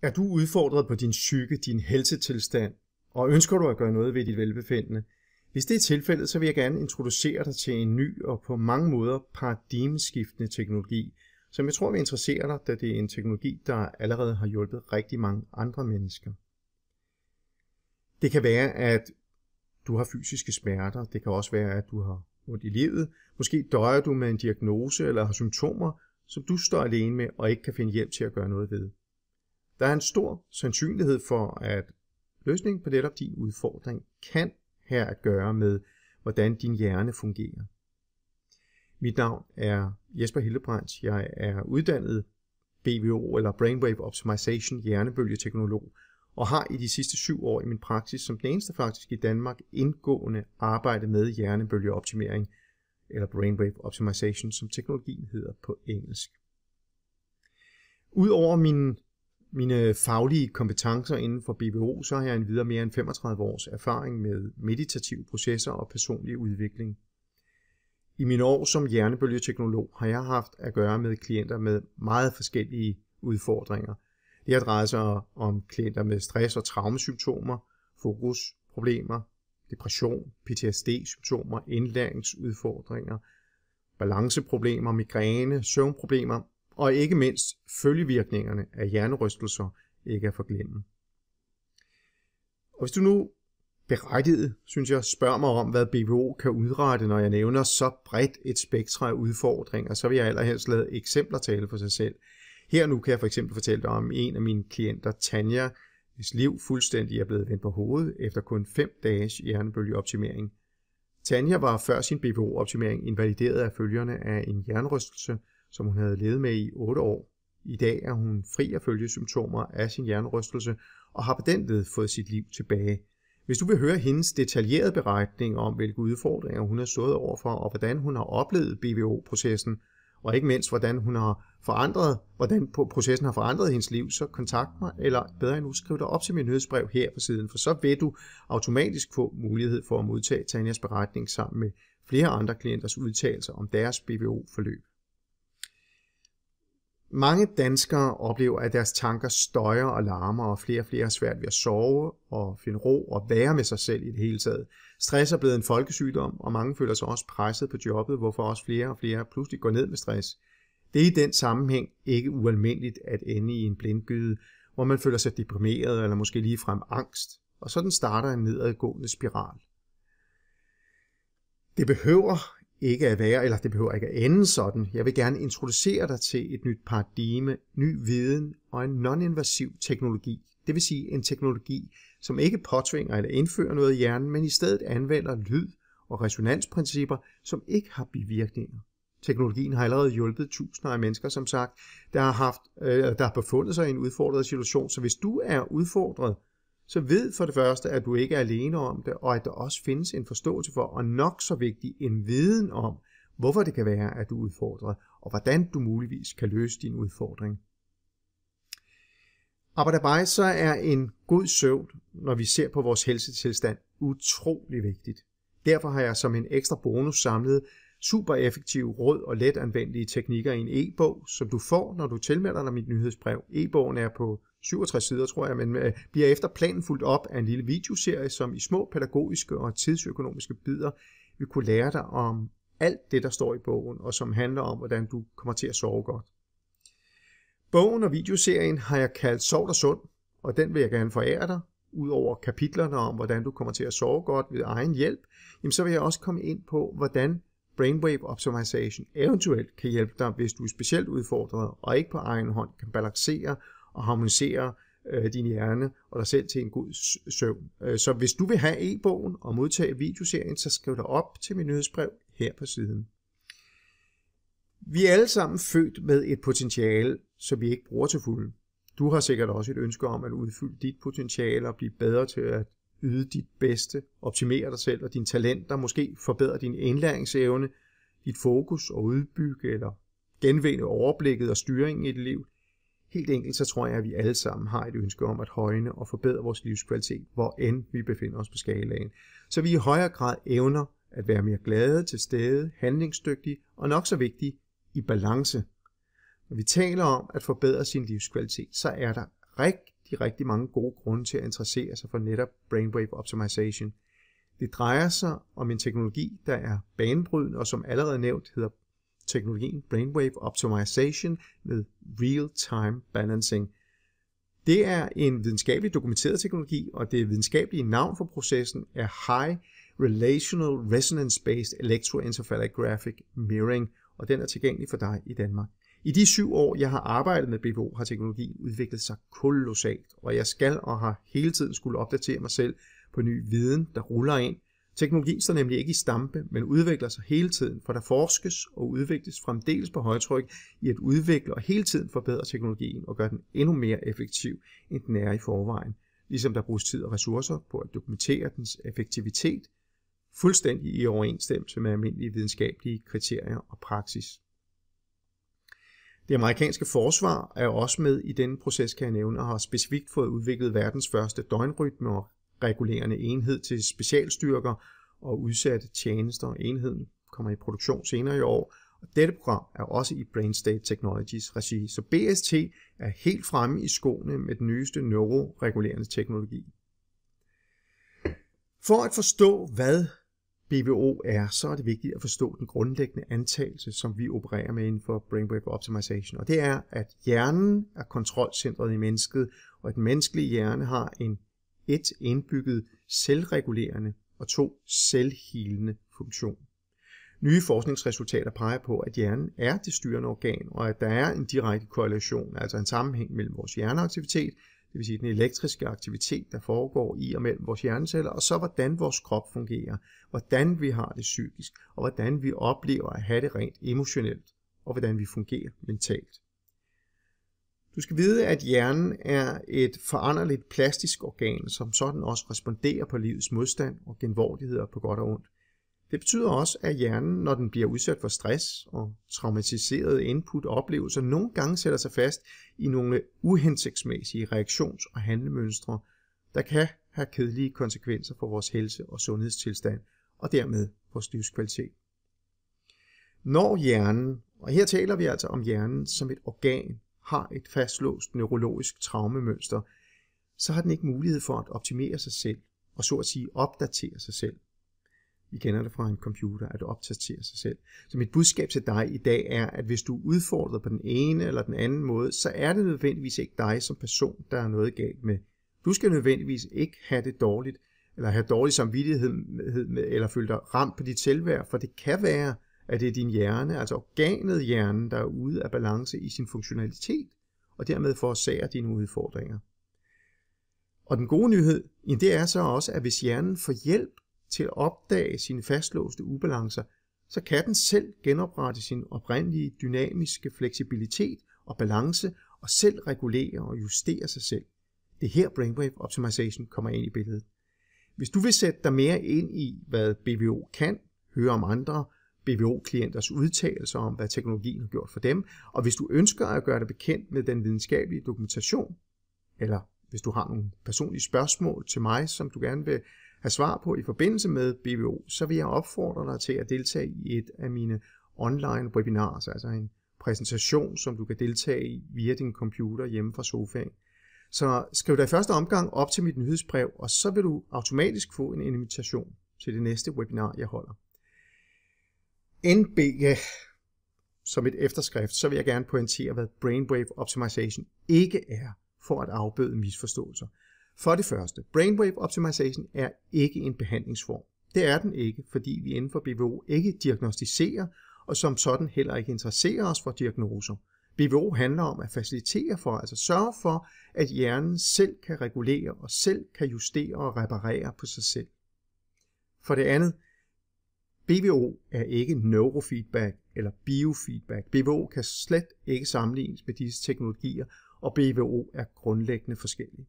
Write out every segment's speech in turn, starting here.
Er du udfordret på din psyke, din helsetilstand, og ønsker du at gøre noget ved dit velbefindende? Hvis det er tilfældet, så vil jeg gerne introducere dig til en ny og på mange måder paradigmeskiftende teknologi, som jeg tror vil interessere dig, da det er en teknologi, der allerede har hjulpet rigtig mange andre mennesker. Det kan være, at du har fysiske smerter. Det kan også være, at du har ondt i livet. Måske døjer du med en diagnose eller har symptomer, som du står alene med og ikke kan finde hjælp til at gøre noget ved. Der er en stor sandsynlighed for, at løsningen på netop din udfordring kan have at gøre med, hvordan din hjerne fungerer. Mit navn er Jesper Hildebrandt. Jeg er uddannet BWO eller Brainwave Optimization hjernebølgeteknolog og har i de sidste 7 år i min praksis som den eneste faktisk i Danmark indgående arbejdet med hjernebølgeoptimering eller Brainwave Optimization, som teknologien hedder på engelsk. Udover mine faglige kompetencer inden for BWO, så har jeg endvidere mere end 35 års erfaring med meditative processer og personlig udvikling. I mine år som hjernebølgeteknolog har jeg haft at gøre med klienter med meget forskellige udfordringer. Det har drejet sig om klienter med stress- og traumesymptomer, fokusproblemer, depression, PTSD-symptomer, indlæringsudfordringer, balanceproblemer, migræne, søvnproblemer og ikke mindst følgevirkningerne af hjernerystelser ikke at forglemme. Og hvis du nu berettiget, synes jeg, spørger mig om, hvad BWO kan udrette, når jeg nævner så bredt et spektre af udfordringer, så vil jeg allerhelst lade eksempler tale for sig selv. Her nu kan jeg for eksempel fortælle dig om en af mine klienter, Tanja, hvis liv fuldstændig er blevet vendt på hovedet efter kun 5 dages hjernebølgeoptimering. Tanja var før sin BWO-optimering invalideret af følgerne af en hjernerystelse, som hun havde levet med i 8 år. I dag er hun fri af følgesymptomer af sin hjernerystelse og har på den led fået sit liv tilbage. Hvis du vil høre hendes detaljerede beretning om, hvilke udfordringer hun har stået overfor, og hvordan hun har oplevet BWO-processen, og ikke mindst, hvordan processen har forandret hendes liv, så kontakt mig, eller bedre endnu, skriv dig op til min nyhedsbrev her på siden, for så vil du automatisk få mulighed for at modtage Tanjas beretning sammen med flere andre klienters udtalelser om deres BWO-forløb. Mange danskere oplever, at deres tanker støjer og larmer, og flere har svært ved at sove og finde ro og være med sig selv i det hele taget. Stress er blevet en folkesygdom, og mange føler sig også presset på jobbet, hvorfor også flere og flere pludselig går ned med stress. Det er i den sammenhæng ikke ualmindeligt at ende i en blindgyde, hvor man føler sig deprimeret eller måske ligefrem angst, og sådan starter en nedadgående spiral. Det behøver ikke at ende sådan. Jeg vil gerne introducere dig til et nyt paradigme, ny viden og en non-invasiv teknologi. Det vil sige en teknologi, som ikke påtvinger eller indfører noget i hjernen, men i stedet anvender lyd- og resonansprincipper, som ikke har bivirkninger. Teknologien har allerede hjulpet tusinder af mennesker, som sagt, der har befundet sig i en udfordret situation. Så hvis du er udfordret, så ved for det første, at du ikke er alene om det, og at der også findes en forståelse for, og nok så vigtig, en viden om, hvorfor det kan være, at du er udfordret, og hvordan du muligvis kan løse din udfordring. Arbejdervej, så er en god søvn, når vi ser på vores helsetilstand, utrolig vigtigt. Derfor har jeg som en ekstra bonus samlet super effektive råd og let anvendelige teknikker i en e-bog, som du får, når du tilmelder dig mit nyhedsbrev. E-bogen er på 67 sider, tror jeg, men bliver efter planen fulgt op af en lille videoserie, som i små pædagogiske og tidsøkonomiske bidder vil kunne lære dig om alt det, der står i bogen, og som handler om, hvordan du kommer til at sove godt. Bogen og videoserien har jeg kaldt Sov dig sund, og den vil jeg gerne forære dig. Udover kapitlerne om, hvordan du kommer til at sove godt ved egen hjælp, så vil jeg også komme ind på, hvordan Brainwave Optimization eventuelt kan hjælpe dig, hvis du er specielt udfordret og ikke på egen hånd kan balancere og harmonisere din hjerne og dig selv til en god søvn. Så hvis du vil have e-bogen og modtage videoserien, så skriv dig op til min nyhedsbrev her på siden. Vi er alle sammen født med et potentiale, som vi ikke bruger til fulde. Du har sikkert også et ønske om at udfylde dit potentiale og blive bedre til at yde dit bedste, optimere dig selv og dine talenter, måske forbedre din indlæringsevne, dit fokus og udbygge eller genvinde overblikket og styringen i dit liv. Helt enkelt så tror jeg, at vi alle sammen har et ønske om at højne og forbedre vores livskvalitet, hvor end vi befinder os på skalaen. Så vi i højere grad evner at være mere glade, til stede, handlingsdygtige og nok så vigtige i balance. Når vi taler om at forbedre sin livskvalitet, så er der rigtig mange gode grunde til at interessere sig for netop Brainwave Optimization. Det drejer sig om en teknologi, der er banebrydende, og som allerede nævnt hedder teknologien Brainwave Optimization med Real-Time Balancing. Det er en videnskabeligt dokumenteret teknologi, og det videnskabelige navn for processen er High Relational Resonance-Based Electroencephalographic Mirroring, og den er tilgængelig for dig i Danmark. I de 7 år, jeg har arbejdet med BPO, har teknologien udviklet sig kolossalt, og jeg skal og har hele tiden skulle opdatere mig selv på ny viden, der ruller ind. Teknologien står nemlig ikke i stampe, men udvikler sig hele tiden, for der forskes og udvikles fremdeles på højtryk i at udvikle og hele tiden forbedre teknologien og gøre den endnu mere effektiv, end den er i forvejen, ligesom der bruges tid og ressourcer på at dokumentere dens effektivitet, fuldstændig i overensstemmelse med almindelige videnskabelige kriterier og praksis. Det amerikanske forsvar er også med i denne proces, kan jeg nævne, og har specifikt fået udviklet verdens første døgnrytme og regulerende enhed til specialstyrker og udsatte tjenester. Enheden kommer i produktion senere i år, og dette program er også i BrainState Technologies regi. Så BST er helt fremme i skoene med den nyeste neuroregulerende teknologi. For at forstå, hvad BPO er, så er det vigtigt at forstå den grundlæggende antagelse, som vi opererer med inden for Brainwave Optimization. Og det er, at hjernen er kontrolcentret i mennesket, og at den menneskelige hjerne har en 1 indbygget selvregulerende og 2 selvhealende funktion. Nye forskningsresultater peger på, at hjernen er det styrende organ, og at der er en direkte korrelation, altså en sammenhæng mellem vores hjerneaktivitet, det vil sige den elektriske aktivitet, der foregår i og mellem vores hjerneceller, og så hvordan vores krop fungerer, hvordan vi har det psykisk, og hvordan vi oplever at have det rent emotionelt, og hvordan vi fungerer mentalt. Du skal vide, at hjernen er et foranderligt plastisk organ, som sådan også responderer på livets modstand og genvordigheder på godt og ondt. Det betyder også, at hjernen, når den bliver udsat for stress og traumatiserede input og oplevelser, nogle gange sætter sig fast i nogle uhensigtsmæssige reaktions- og handlemønstre, der kan have kedelige konsekvenser for vores helse- og sundhedstilstand, og dermed vores livskvalitet. Når hjernen, og her taler vi altså om hjernen som et organ, har et fastlåst neurologisk traumemønster, så har den ikke mulighed for at optimere sig selv, og så at sige opdatere sig selv. Vi kender det fra en computer, at opdatere sig selv. Så mit budskab til dig i dag er, at hvis du er udfordret på den ene eller den anden måde, så er det nødvendigvis ikke dig som person, der er noget galt med. Du skal nødvendigvis ikke have det dårligt, eller have dårlig samvittighed med, eller føle dig ramt på dit selvværd, for det kan være, at det er din hjerne, altså organet hjernen, der er ude af balance i sin funktionalitet, og dermed forårsager dine udfordringer. Og den gode nyhed, det er så også, at hvis hjernen får hjælp til at opdage sine fastlåste ubalancer, så kan den selv genoprette sin oprindelige dynamiske fleksibilitet og balance, og selv regulere og justere sig selv. Det er her Brainwave Optimization kommer ind i billedet. Hvis du vil sætte dig mere ind i, hvad BPO kan, høre om andre BPO-klienters udtalelser om, hvad teknologien har gjort for dem, og hvis du ønsker at gøre dig bekendt med den videnskabelige dokumentation, eller hvis du har nogle personlige spørgsmål til mig, som du gerne vil have svar på i forbindelse med BPO, så vil jeg opfordre dig til at deltage i et af mine online webinars, altså en præsentation, som du kan deltage i via din computer hjemme fra sofaen. Så skriv dig i første omgang op til mit nyhedsbrev, og så vil du automatisk få en invitation til det næste webinar, jeg holder. Som et efterskrift, så vil jeg gerne pointere, hvad Brainwave Optimization ikke er, for at afbøde misforståelser. For det første, Brainwave Optimization er ikke en behandlingsform. Det er den ikke, fordi vi inden for BPO ikke diagnostiserer, og som sådan heller ikke interesserer os for diagnoser. BPO handler om at facilitere for, altså sørge for, at hjernen selv kan regulere og selv kan justere og reparere på sig selv. For det andet, BPO er ikke neurofeedback eller biofeedback. BPO kan slet ikke sammenlignes med disse teknologier, og BPO er grundlæggende forskellige.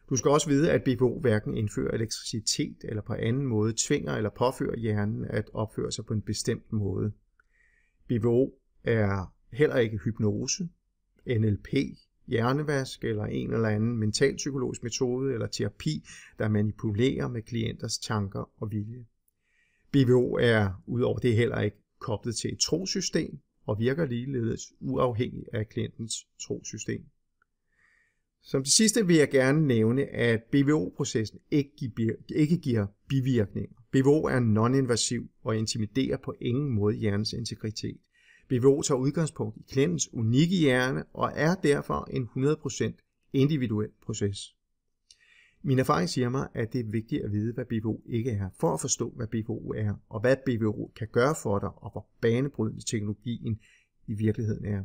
Du skal også vide, at BPO hverken indfører elektricitet eller på anden måde tvinger eller påfører hjernen at opføre sig på en bestemt måde. BPO er heller ikke hypnose, NLP, hjernevask eller en eller anden mentalpsykologisk metode eller terapi, der manipulerer med klienters tanker og vilje. BPO er udover det heller ikke koblet til et trosystem og virker ligeledes uafhængig af klientens trosystem. Som det sidste vil jeg gerne nævne, at BVO-processen ikke giver bivirkninger. BVO er non-invasiv og intimiderer på ingen måde hjernens integritet. BVO tager udgangspunkt i klientens unikke hjerne og er derfor en 100% individuel proces. Min erfaring siger mig, at det er vigtigt at vide, hvad BVO ikke er, for at forstå, hvad BVO er, og hvad BVO kan gøre for dig, og hvor banebrydende teknologien i virkeligheden er.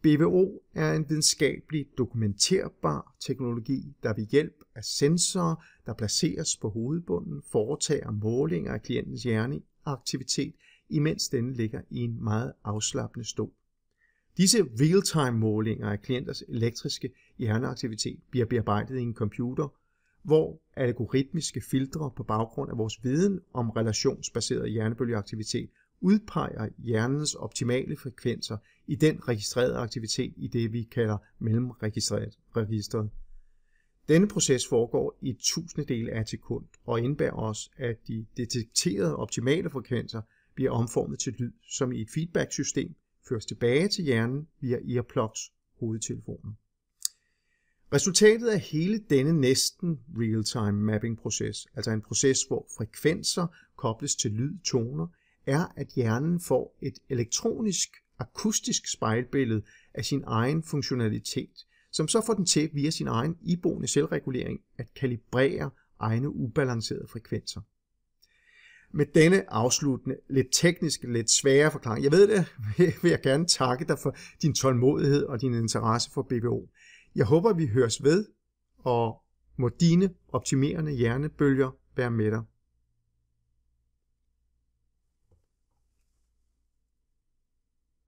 BVO er en videnskabelig dokumenterbar teknologi, der ved hjælp af sensorer, der placeres på hovedbunden, foretager målinger af klientens hjerneaktivitet, imens denne ligger i en meget afslappende stå. Disse real-time målinger af klienters elektriske hjerneaktivitet bliver bearbejdet i en computer, hvor algoritmiske filtre på baggrund af vores viden om relationsbaseret hjernebølgeaktivitet udpeger hjernens optimale frekvenser i den registrerede aktivitet i det, vi kalder mellemregistret. Denne proces foregår i 1000 af et sekund og indebærer også, at de detekterede optimale frekvenser bliver omformet til lyd, som i et feedback-system føres tilbage til hjernen via earplugs hovedtelefoner. Resultatet af hele denne næsten real-time mapping-proces, altså en proces, hvor frekvenser kobles til lydtoner, er, at hjernen får et elektronisk, akustisk spejlbillede af sin egen funktionalitet, som så får den til via sin egen iboende selvregulering at kalibrere egne ubalancerede frekvenser. Med denne afsluttende, lidt tekniske, lidt svære forklaring, jeg ved det, vil jeg gerne takke dig for din tålmodighed og din interesse for BVO. Jeg håber, vi høres ved, og må dine optimerende hjernebølger være med dig.